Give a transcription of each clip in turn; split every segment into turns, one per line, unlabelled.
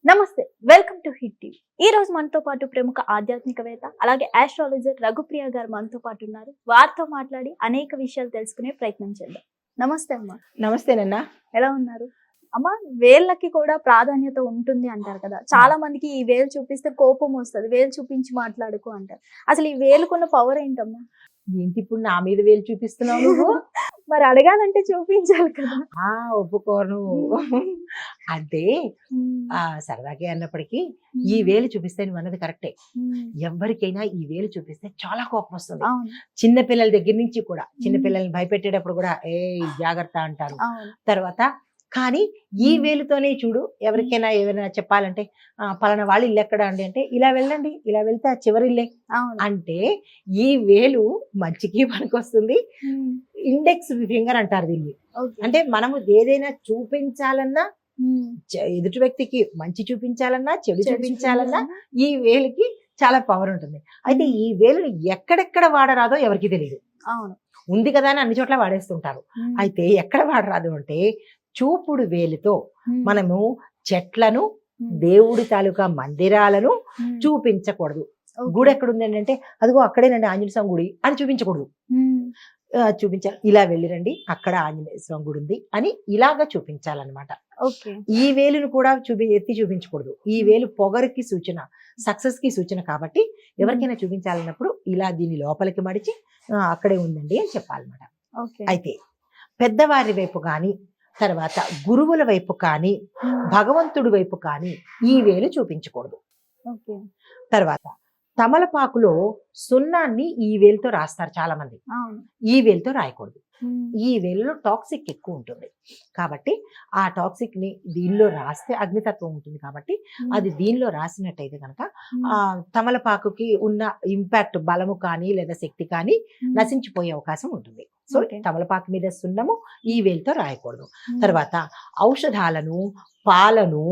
నమస్తే, welcome to hit TV. ఈ రోజు మనతో పాటు ప్రముఖ ఆధ్యాత్మికవేత్త అలాగే ఆస్ట్రాలజర్ రఘుప్రియ గారు మనతో పాటు ఉన్నారు. వారితో మాట్లాడి అనేక విషయాలు తెలుసుకునే ప్రయత్నం చేద్దాం. నమస్తే అమ్మా.
నమస్తేనన్నా.
ఎలా ఉన్నారు అమ్మా? వేళ్ళకి కూడా ప్రాధాన్యత ఉంటుంది అంటారు కదా. చాలా మందికి ఈ వేలు చూపిస్తే కోపం వస్తుంది, వేలు చూపించి మాట్లాడుకో అంటారు. అసలు ఈ వేలుకున్న పవర్ ఏంటమ్మా?
ఏంటి ఇప్పుడు నా మీద వేలు చూపిస్తున్నావు నువ్వు?
మరి అడగాలంటే చూపించాలి కదా.
ఒప్పుకోను. అంటే సరదాకే అన్నప్పటికీ ఈ వేలు చూపిస్తే నువ్వు అన్నది కరెక్టే. ఎవరికైనా ఈ వేలు చూపిస్తే చాలా కోపం వస్తుంది. చిన్న పిల్లల దగ్గర నుంచి కూడా, చిన్న పిల్లల్ని భయపెట్టేటప్పుడు కూడా ఏ జాగ్రత్త అంటారు. తర్వాత కానీ ఈ వేలుతోనే చూడు, ఎవరికైనా ఏమైనా చెప్పాలంటే పలానా వాళ్ళు ఇల్లు ఎక్కడ అండి అంటే, ఇలా వెళ్ళండి, ఇలా వెళ్తే ఆ చివరి ఇల్లే అంటే ఈ వేలు మంచికి పనికొస్తుంది. ఇండెక్స్ ఫింగర్ అంటారు దీన్ని. అంటే మనము ఏదైనా చూపించాలన్నా, ఎదుటి వ్యక్తికి మంచి చూపించాలన్నా, చెడు చూపించాలన్నా ఈ వేలుకి చాలా పవర్ ఉంటుంది. అయితే ఈ వేలుని ఎక్కడెక్కడ వాడరాదో ఎవరికి తెలియదు. ఉంది కదా అని అన్ని చోట్ల వాడేస్తుంటారు. అయితే ఎక్కడ వాడరాదు అంటే, చూపుడు వేలుతో మనము చెట్లను, దేవుడి తాలూకా మందిరాలను చూపించకూడదు. గుడి ఎక్కడుంది అంటే, అదిగో అక్కడేనండి ఆంజనేయ స్వామి గుడి అని చూపించకూడదు. చూపించాలి, ఇలా వెళ్ళిరండి అక్కడ ఆంజనేయ స్వామి గుడి ఉంది అని ఇలాగా చూపించాలన్నమాట. ఈ వేలును కూడా ఎత్తి చూపించకూడదు. ఈ వేలు పొగరుకి సూచన, సక్సెస్ కి సూచన. కాబట్టి ఎవరికైనా చూపించాలన్నప్పుడు ఇలా దీన్ని లోపలికి మడిచి అక్కడే ఉందండి అని చెప్పాలన్నమాట. అయితే పెద్దవారి వైపు కానీ, తర్వాత గురువుల వైపు కానీ, భగవంతుడి వైపు కానీ ఈ వేలు చూపించకూడదు. తర్వాత తమలపాకులో సున్నాన్ని ఈ వేలుతో రాస్తారు చాలా మంది. ఈ వేలుతో రాయకూడదు. ఈ వేలులో టాక్సిక్ ఎక్కువ ఉంటుంది కాబట్టి ఆ టాక్సిక్ ని దీనిలో రాస్తే అగ్నితత్వం ఉంటుంది కాబట్టి అది దీనిలో రాసినట్టయితే కనుక ఆ తమలపాకుకి ఉన్న ఇంపాక్ట్, బలము కానీ లేదా శక్తి కానీ నశించిపోయే అవకాశం ఉంటుంది. సో తమలపాకు మీద సున్నము ఈ వేలుతో రాయకూడదు. తర్వాత ఔషధాలను, పాలను,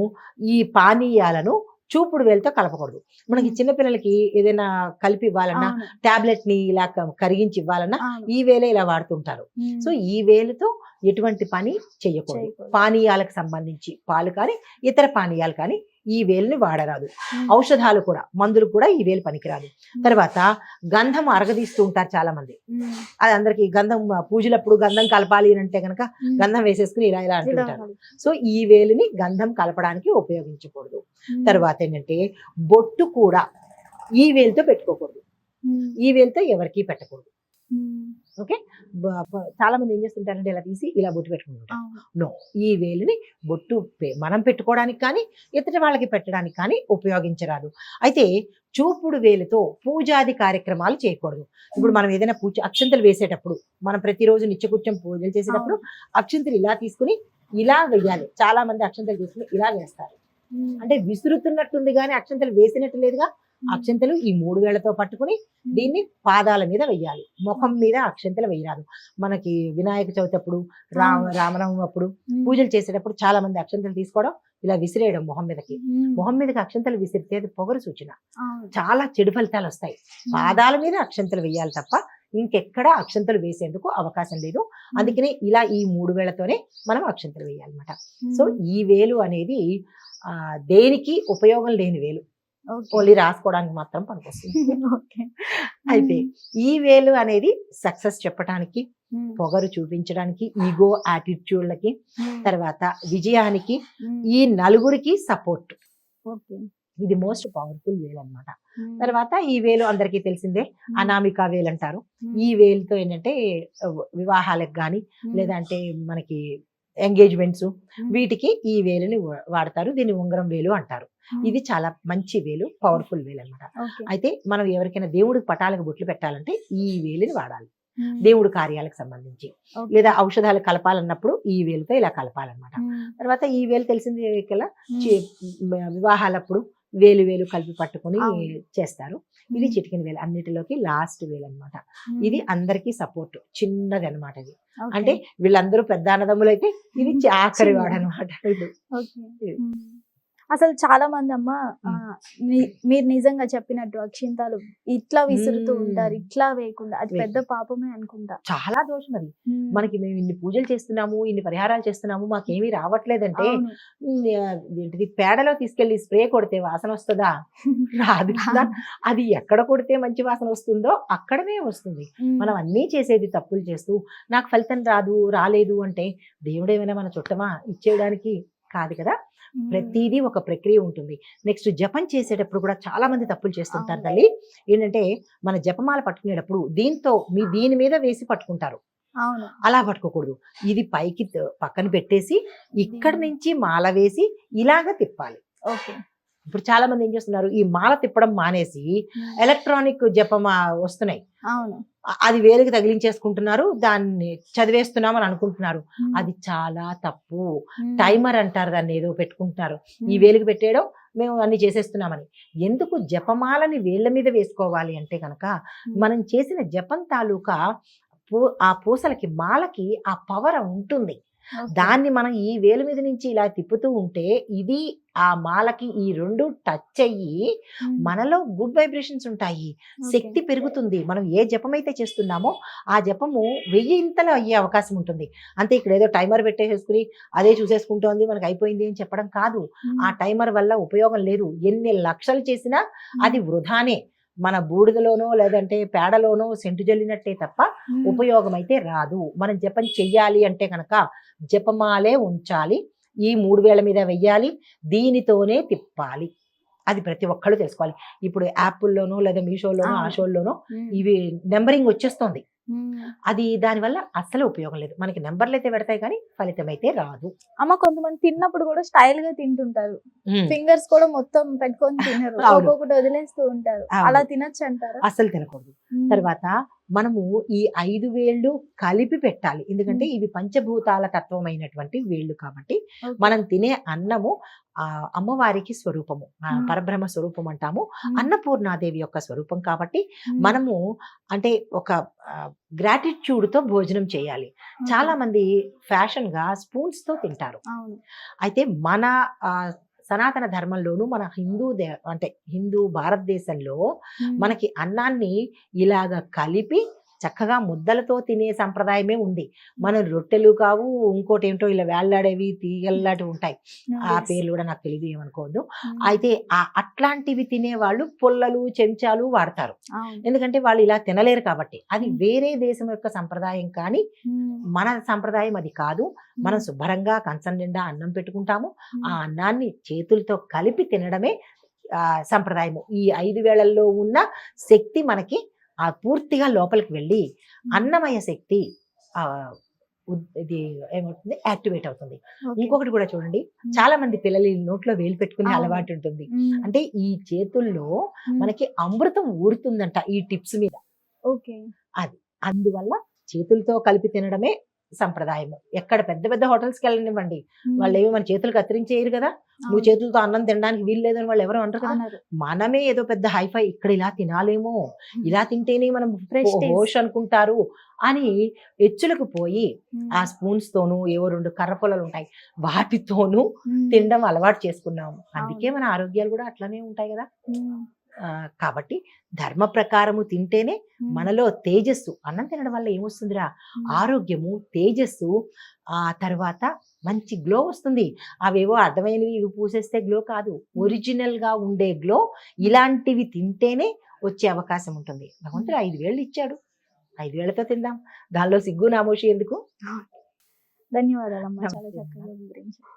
ఈ పానీయాలను చూపుడు వేలుతో కలపకూడదు. మనకి చిన్నపిల్లలకి ఏదైనా కలిపి ఇవ్వాలన్నా, టాబ్లెట్ ని ఇలా కరిగించి ఇవ్వాలన్నా ఈ వేలే ఇలా వాడుతుంటారు. సో ఈ వేలుతో ఎటువంటి పని చెయ్యకూడదు. పానీయాలకు సంబంధించి పాలు కానీ, ఇతర పానీయాలు కానీ ఈ వేలుని వాడరాదు. ఔషధాలు కూడా, మందులు కూడా ఈ వేలు పనికిరాదు. తర్వాత గంధం అరగదీస్తూ ఉంటారు చాలా మంది. అది అందరికి గంధం పూజలప్పుడు గంధం కలపాలి అంటే కనుక గంధం వేసేసుకుని ఇలా ఇలా అంటుంటారు. సో ఈ వేలుని గంధం కలపడానికి ఉపయోగించకూడదు. తర్వాత ఏంటంటే బొట్టు కూడా ఈ వేలుతో పెట్టుకోకూడదు. ఈ వేలుతో ఎవరికి పెట్టకూడదు. ఓకే, చాలా మంది ఏం చేస్తుంటారంటే ఇలా తీసి ఇలా బొట్టు పెట్టుకుంటుంటారు. నో, ఈ వేలుని బొట్టు మనం పెట్టుకోవడానికి కానీ, ఇతర వాళ్ళకి పెట్టడానికి కానీ ఉపయోగించరాదు. అయితే చూపుడు వేలుతో పూజాది కార్యక్రమాలు చేయకూడదు. ఇప్పుడు మనం ఏదైనా పూజ అక్షంతలు వేసేటప్పుడు, మనం ప్రతిరోజు నిత్యకృత్యం పూజలు చేసేటప్పుడు అక్షంతలు ఇలా తీసుకుని ఇలా వెయ్యాలి. చాలా మంది అక్షంతలు తీసుకుని ఇలా వేస్తారు. అంటే విసురుతున్నట్టుంది కానీ అక్షంతలు వేసినట్టు లేదుగా. అక్షంతలు ఈ 3 వేళ్లతో పట్టుకుని దీన్ని పాదాల మీద వెయ్యాలి. ముఖం మీద అక్షంతలు వేయరాదు. మనకి వినాయక చవితి అప్పుడు, రామనవమి అప్పుడు పూజలు చేసేటప్పుడు చాలా మంది అక్షంతలు తీసుకోవడం, ఇలా విసిరేయడం మొహం మీదకి. మొహం మీదకి అక్షంతలు విసిరితే అది పొగరు సూచన, చాలా చెడు ఫలితాలు వస్తాయి. పాదాల మీద అక్షంతలు వేయాలి తప్ప ఇంకెక్కడ అక్షంతలు వేసేందుకు అవకాశం లేదు. అందుకనే ఇలా ఈ 3 వేళ్లతోనే మనం అక్షంతలు వేయాలన్నమాట. సో ఈ వేలు అనేది దేనికి ఉపయోగం లేని వేలు, ఓన్లీ రాసుకోవడానికి మాత్రం పనికొస్తుంది. అయితే ఈ వేలు అనేది సక్సెస్ చెప్పడానికి, పొగరు చూపించడానికి, ఈగో యాటిట్యూడ్లకి, తర్వాత విజయానికి, ఈ నలుగురికి సపోర్ట్. ఇది మోస్ట్ పవర్ఫుల్ వేలు అన్నమాట. తర్వాత ఈ వేలు అందరికీ తెలిసిందే, అనామికా వేలు అంటారు. ఈ వేలుతో ఏంటంటే వివాహాలకు కానీ, లేదంటే మనకి ఎంగేజ్మెంట్స్, వీటికి ఈ వేలుని వాడతారు. దీన్ని ఉంగరం వేలు అంటారు. ఇది చాలా మంచి వేలు, పవర్ఫుల్ వేలు అన్నమాట. అయితే మనం ఎవరికైనా దేవుడికి పటాలకు బొట్లు పెట్టాలంటే ఈ వేలుని వాడాలి. దేవుడి కార్యాలకు సంబంధించి లేదా ఔషధాలు కలపాలన్నప్పుడు ఈ వేలుతో ఇలా కలపాలన్నమాట. తర్వాత ఈ వేలు తెలిసింది వివాహాలప్పుడు వేలు వేలు కలిపి పట్టుకుని చేస్తారు. ఇది చిటికెన వేలు, అన్నిటిలోకి లాస్ట్ వేలు అన్నమాట. ఇది అందరికీ సపోర్ట్, చిన్నది అనమాట. ఇది అంటే వీళ్ళందరూ పెద్ద అన్నదమ్ములు అయితే ఇది ఆఖరి వాడు అనమాట.
అసలు చాలా మంది అమ్మ ఆ, మీరు నిజంగా చెప్పినట్టు అక్షింతాలు ఇట్లా విసురుతూ ఉంటారు, ఇట్లా వేయకుండా అది పెద్ద పాపమే అనుకుంటా.
చాలా దోషం అది. మనకి మేము ఇన్ని పూజలు చేస్తున్నాము, ఇన్ని పరిహారాలు చేస్తున్నాము, మాకేమీ రావట్లేదంటే ఏంటిది, పేడలో తీసుకెళ్లి స్ప్రే కొడితే వాసన వస్తుందా? రాదు కదా. అది ఎక్కడ కొడితే మంచి వాసన వస్తుందో అక్కడనే వస్తుంది. మనం అన్నీ చేసేది తప్పులు చేస్తూ నాకు ఫలితం రాలేదు అంటే దేవుడు ఏమైనా మన చుట్టమా ఇచ్చేయడానికి? కాదు కదా. ప్రతిదీ ఒక ప్రక్రియ ఉంటుంది. నెక్స్ట్ జపం చేసేటప్పుడు కూడా చాలా మంది తప్పులు చేస్తుంటారు తల్లి. ఏంటంటే మన జపమాల పట్టుకునేటప్పుడు దీని మీద వేసి పట్టుకుంటారు.
అవును,
అలా పట్టుకోకూడదు. ఇది పైకి పక్కన పెట్టేసి ఇక్కడ నుంచి మాల వేసి ఇలాగ తిప్పాలి.
ఓకే.
ఇప్పుడు చాలా మంది ఏం చేస్తున్నారు, ఈ మాల తిప్పడం మానేసి ఎలక్ట్రానిక్ జపం వస్తున్నాయి,
అవును,
అది వేలికి తగిలించేసుకుంటున్నారు, దాన్ని చదివేస్తున్నాం అని అనుకుంటున్నారు. అది చాలా తప్పు. టైమర్ అంటారు దాన్ని, ఏదో పెట్టుకుంటున్నారు. ఈ వేలికి పెట్టేయడం, మేము అన్ని చేసేస్తున్నామని. ఎందుకు జపమాలని వేళ్ళ మీద వేసుకోవాలి అంటే కనుక మనం చేసిన జపం తాలూకా ఆ పూసలకి మాలకి ఆ పవర్ ఉంటుంది. దాన్ని మనం ఈ వేలు మీద నుంచి ఇలా తిప్పుతూ ఉంటే ఇది ఆ మాలకి ఈ రెండు టచ్ అయ్యి మనలో గుడ్ వైబ్రేషన్స్ ఉంటాయి, శక్తి పెరుగుతుంది. మనం ఏ జపం అయితే చేస్తున్నామో ఆ జపము 1000 ఇంతలు అయ్యే అవకాశం ఉంటుంది. అంతే, ఇక్కడ ఏదో టైమర్ పెట్టేసుకుని అదే చూసేసుకుంటోంది మనకి అయిపోయింది అని చెప్పడం కాదు. ఆ టైమర్ వల్ల ఉపయోగం లేదు. ఎన్ని లక్షలు చేసినా అది వృధానే. మన బూడిదలోనో లేదంటే పేడలోనో సెంటు జల్లినట్టే తప్ప ఉపయోగం అయితే రాదు. మనం జపం చెయ్యాలి అంటే కనుక జపమాలే ఉంచాలి, ఈ 3 వేల మీద వెయ్యాలి, దీనితోనే తిప్పాలి. అది ప్రతి ఒక్కళ్ళు తెలుసుకోవాలి. ఇప్పుడు యాప్ల్లోనో లేదా మీషోలోనో ఆషోల్లోనో ఇవి నెంబరింగ్ వచ్చేస్తుంది. అది దానివల్ల అస్సలు ఉపయోగం లేదు. మనకి నెంబర్లు అయితే పెడతాయి కానీ ఫలితం అయితే రాదు.
అమ్మ కొంతమంది తిన్నప్పుడు కూడా స్టైల్ గా తింటుంటారు, ఫింగర్స్ కూడా మొత్తం పెట్టుకొని తినరు, ఒక్కొక్కటి వదిలేస్తూ ఉంటారు. అలా తినొచ్చు అంటారా?
అస్సలు తినకూడదు. తర్వాత మనము ఈ 5 వేళ్ళు కలిపి పెట్టాలి. ఎందుకంటే ఇవి పంచభూతాల తత్వమైనటువంటి వేళ్ళు కాబట్టి మనం తినే అన్నము అమ్మవారికి స్వరూపము, పరబ్రహ్మ స్వరూపం అంటాము. అన్నపూర్ణాదేవి యొక్క స్వరూపం కాబట్టి మనము అంటే ఒక గ్రాటిట్యూడ్ తో భోజనం చేయాలి. చాలా మంది ఫ్యాషన్ గా స్పూన్స్ తో తింటారు. అయితే మన సనాతన ధర్మంలోను మన హిందూ భారతదేశంలో మనకి అన్నాన్ని ఇలాగ కలిపి చక్కగా ముద్దలతో తినే సంప్రదాయమే ఉంది. మన రొట్టెలు కావు, ఇంకోటి ఏంటో ఇలా వేళ్లాడేవి తీగల్లాంటివి ఉంటాయి, ఆ పేర్లు కూడా నాకు తెలియదు, ఏమనుకోవద్దు. అయితే అట్లాంటివి తినేవాళ్ళు పుల్లలు చెంచాలు వాడతారు. ఎందుకంటే వాళ్ళు ఇలా తినలేరు కాబట్టి. అది వేరే దేశం యొక్క సంప్రదాయం కానీ మన సంప్రదాయం అది కాదు. మనం శుభ్రంగా కంచం నిండా అన్నం పెట్టుకుంటాము, ఆ అన్నాన్ని చేతులతో కలిపి తినడమే సంప్రదాయము. ఈ 5 వేళల్లో ఉన్న శక్తి మనకి పూర్తిగా లోపలికి వెళ్ళి అన్నమయ శక్తి ఇది ఏమవుతుంది, యాక్టివేట్ అవుతుంది. ఇంకొకటి కూడా చూడండి, చాలా మంది పిల్లలు నోట్లో వేలు పెట్టుకునే అలవాటు ఉంటుంది. అంటే ఈ చేతుల్లో మనకి అమృతం ఊరుతుందంట ఈ టిప్స్ మీద. అది అందువల్ల చేతులతో కలిపి తినడమే సంప్రదాయము. ఎక్కడ పెద్ద పెద్ద హోటల్స్కి వెళ్ళనివ్వండి, వాళ్ళు ఏమి మన చేతులు కత్తిరించేయరు కదా. నువ్వు చేతులతో అన్నం తినడానికి వీలు లేదని వాళ్ళు ఎవరు అంటారు కదా. మనమే ఏదో పెద్ద హైఫై, ఇక్కడ ఇలా తినాలేమో, ఇలా తింటేనే మనం హోష్ అనుకుంటారు అని ఎచ్చులకు పోయి ఆ స్పూన్స్ తోనూ ఏవో 2 కర్ర పొలలు ఉంటాయి వాటితోనూ తినడం అలవాటు చేసుకున్నాము. అందుకే మన ఆరోగ్యాలు కూడా అట్లనే ఉంటాయి కదా. కాబట్టి ధర్మ ప్రకారము తింటేనే మనలో తేజస్సు. అన్నం తినడం వల్ల ఏమొస్తుందిరా, ఆరోగ్యము, తేజస్సు, ఆ తర్వాత మంచి గ్లో వస్తుంది. అవేవో అర్థమైనవి ఇవి పూసేస్తే గ్లో కాదు, ఒరిజినల్ గా ఉండే గ్లో ఇలాంటివి తింటేనే వచ్చే అవకాశం ఉంటుంది. భగవంతుడు 5 వేళ్ళు ఇచ్చాడు, 5 వేళ్లతో తిందాం, దానిలో సిగ్గు నామోషి ఎందుకు.
ధన్యవాదాలమ్మా, చాలా చక్కగా వివరించారు.